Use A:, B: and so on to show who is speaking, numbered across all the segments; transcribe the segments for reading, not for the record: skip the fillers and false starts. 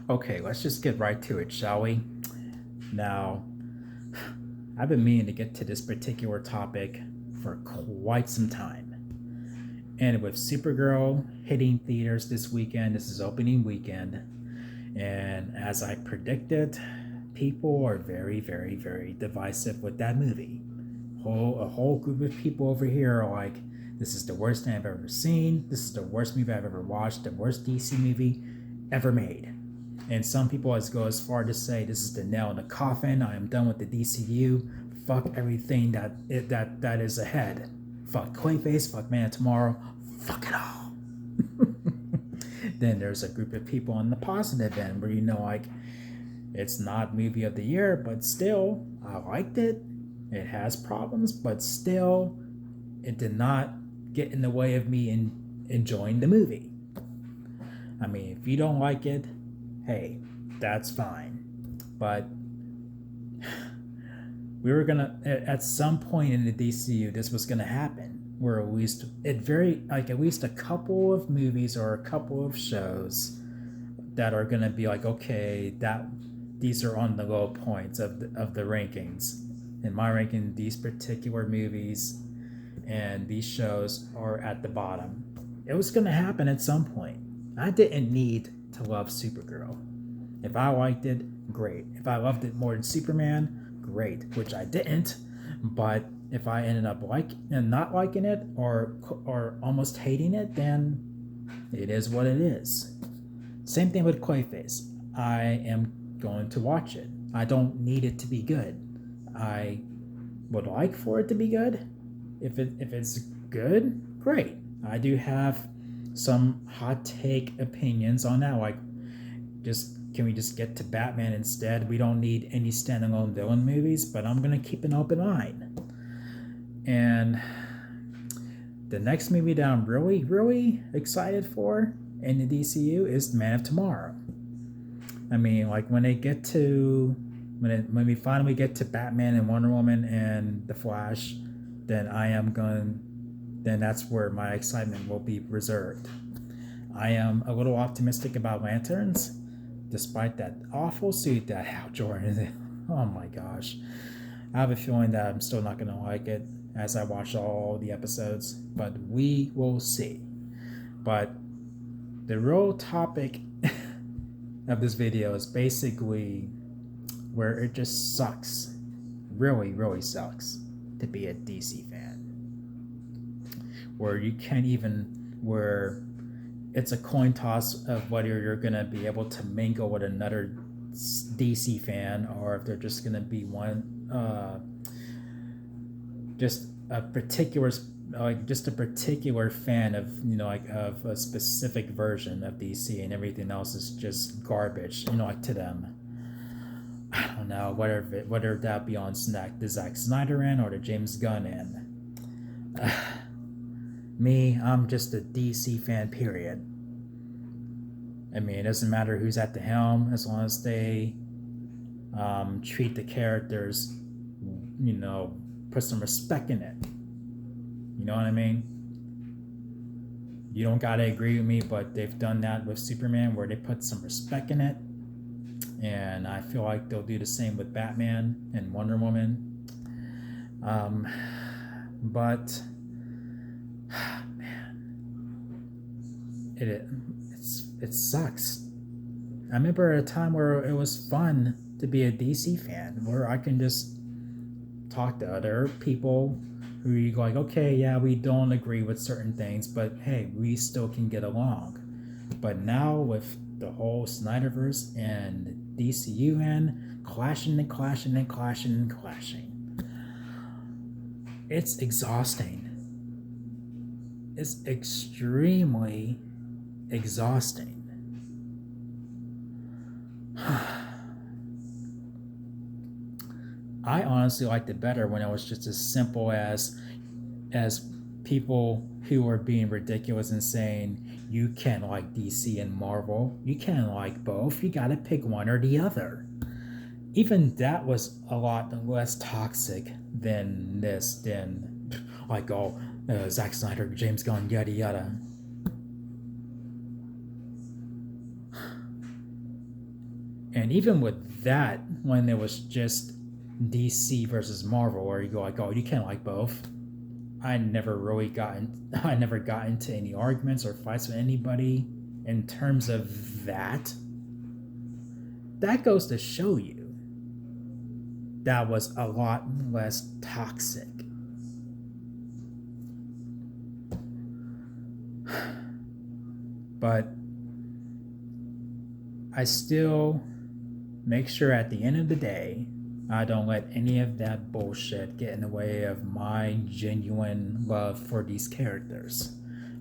A: Okay, let's just get right to it, shall we? Now, I've been meaning to get to this particular topic for quite some time. And with Supergirl hitting theaters this weekend, this is opening weekend. And as I predicted, people are very, very, very divisive with that movie. A whole group of people over here are like, this is the worst thing I've ever seen. This is the worst movie I've ever watched. The worst DC movie ever made. And some people go as far to say this is the nail in the coffin. I am done with the DCU. Fuck everything that is ahead. Fuck Clayface. Fuck Man of Tomorrow. Fuck it all. Then there's a group of people on the positive end where like it's not movie of the year, but still I liked it. It has problems, but still it did not get in the way of me enjoying the movie. I mean, if you don't like it, hey, that's fine. But we were gonna at some point in the DCU, this was gonna happen. Where at least at least a couple of movies or a couple of shows that are gonna be like, okay, that these are on the low points of the rankings. In my ranking, these particular movies and these shows are at the bottom. It was gonna happen at some point. I didn't need to love Supergirl. If I liked it, great. If I loved it more than Superman, great, which I didn't. But if I ended up not liking it or almost hating it, then it is what it is. Same thing with Clayface. I am going to watch it. I don't need it to be good. I would like for it to be good. If it's good, great. I do have some hot take opinions on that. Like, can we just get to Batman instead? We don't need any standalone villain movies, but I'm gonna keep an open mind. And the next movie that I'm really, really excited for in the DCU is Man of Tomorrow. I mean, like when we finally get to Batman and Wonder Woman and The Flash, then that's where my excitement will be reserved. I am a little optimistic about Lanterns, despite that awful suit that Hal Jordan is in. Oh my gosh. I have a feeling that I'm still not going to like it as I watch all the episodes, but we will see. But the real topic of this video is basically where it just sucks, really, really sucks to be a DC fan. Where it's a coin toss of whether you're going to be able to mingle with another DC fan or if they're just going to be just a particular fan of a specific version of DC, and everything else is just garbage, to them. I don't know, whether that be on the Zack Snyder end or the James Gunn end. Me, I'm just a DC fan, period. I mean, it doesn't matter who's at the helm as long as they treat the characters, put some respect in it. You know what I mean? You don't gotta agree with me, but they've done that with Superman where they put some respect in it. And I feel like they'll do the same with Batman and Wonder Woman. But man, it sucks. I remember at a time where it was fun to be a DC fan, where I can just talk to other people who you go like, okay, yeah, we don't agree with certain things, but hey, we still can get along. But now with the whole Snyderverse and DCU and clashing, it's exhausting. It's extremely exhausting. I honestly liked it better when it was just as simple as people who were being ridiculous and saying you can't like DC and Marvel, you can't like both, you gotta pick one or the other. Even that was a lot less toxic than Zack Snyder, James Gunn, yada yada. And even with that, when it was just DC versus Marvel, where you go like, oh, you can't like both. I never got into any arguments or fights with anybody in terms of that. That goes to show you that was a lot less toxic. But I still make sure at the end of the day, I don't let any of that bullshit get in the way of my genuine love for these characters.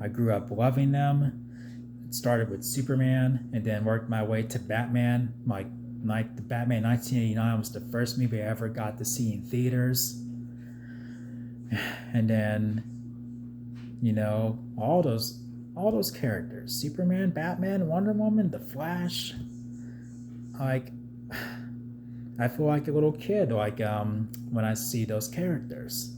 A: I grew up loving them. It started with Superman and then worked my way to Batman. The Batman 1989 was the first movie I ever got to see in theaters. And then, all those characters, Superman, Batman, Wonder Woman, The Flash. Like, I feel like a little kid, when I see those characters.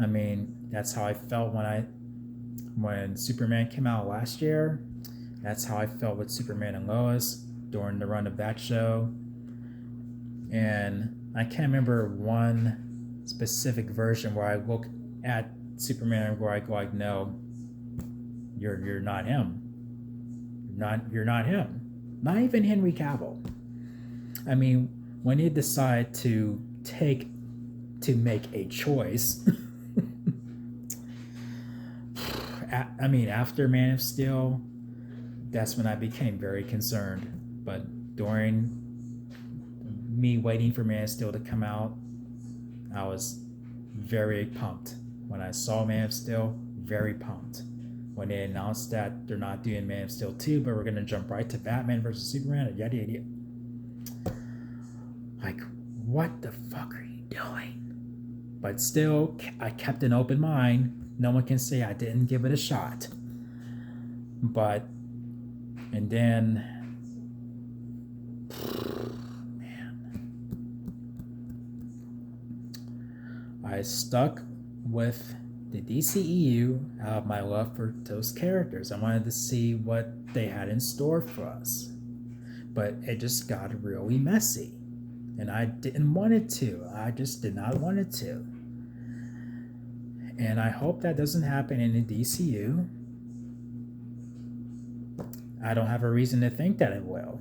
A: I mean, that's how I felt when Superman came out last year. That's how I felt with Superman and Lois during the run of that show. And I can't remember one specific version where I look at Superman where I go like, no, you're not him. You're not him. Not even Henry Cavill. I mean, when you decide to make a choice, after Man of Steel, that's when I became very concerned. But during me waiting for Man of Steel to come out, I was very pumped. When I saw Man of Steel, very pumped. When they announced that they're not doing Man of Steel 2, but we're going to jump right to Batman versus Superman, yada yada yada. Like, what the fuck are you doing? But still, I kept an open mind. No one can say I didn't give it a shot. And then, man, I stuck with the DCEU out of my love for those characters. I wanted to see what they had in store for us. But it just got really messy. And I didn't want it to. I just did not want it to. And I hope that doesn't happen in the DCU. I don't have a reason to think that it will.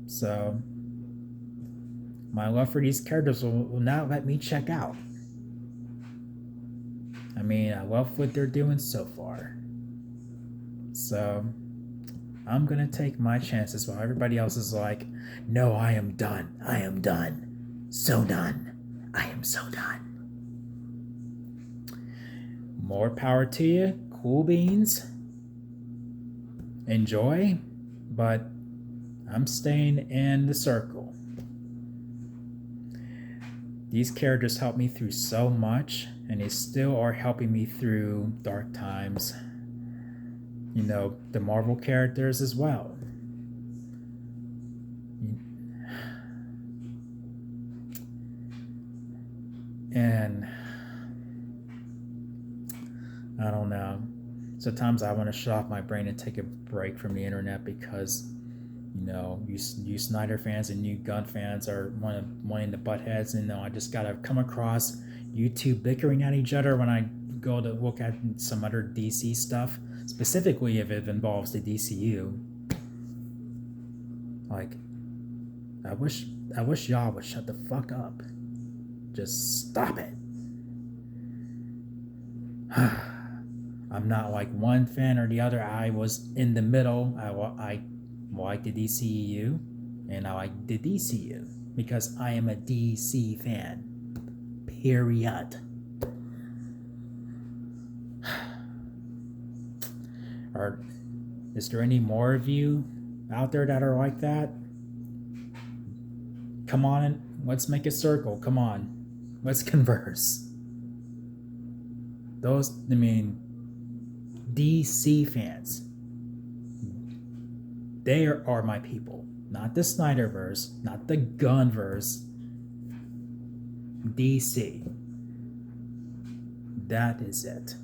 A: So, my love for these characters will not let me check out. I mean, I love what they're doing so far. So, I'm going to take my chances while everybody else is like, no, I am done. I am done. So done. I am so done. More power to you. Cool beans. Enjoy. But I'm staying in the circle. These characters helped me through so much, and they still are helping me through dark times. The Marvel characters as well. And I don't know. Sometimes I want to shut off my brain and take a break from the internet because, you Snyder fans and you Gunn fans are wanting to butt heads. And I just got to come across YouTube bickering at each other when I go to look at some other DC stuff. Specifically if it involves the DCU. Like, I wish y'all would shut the fuck up. Just stop it. I'm not like one fan or the other. I was in the middle. I like the DCU and I like the DCU because I am a DC fan. Period. Or is there any more of you out there that are like that? Come on and let's make a circle. Come on. Let's converse. DC fans. They are my people. Not the Snyderverse, not the Gunverse. DC. That is it.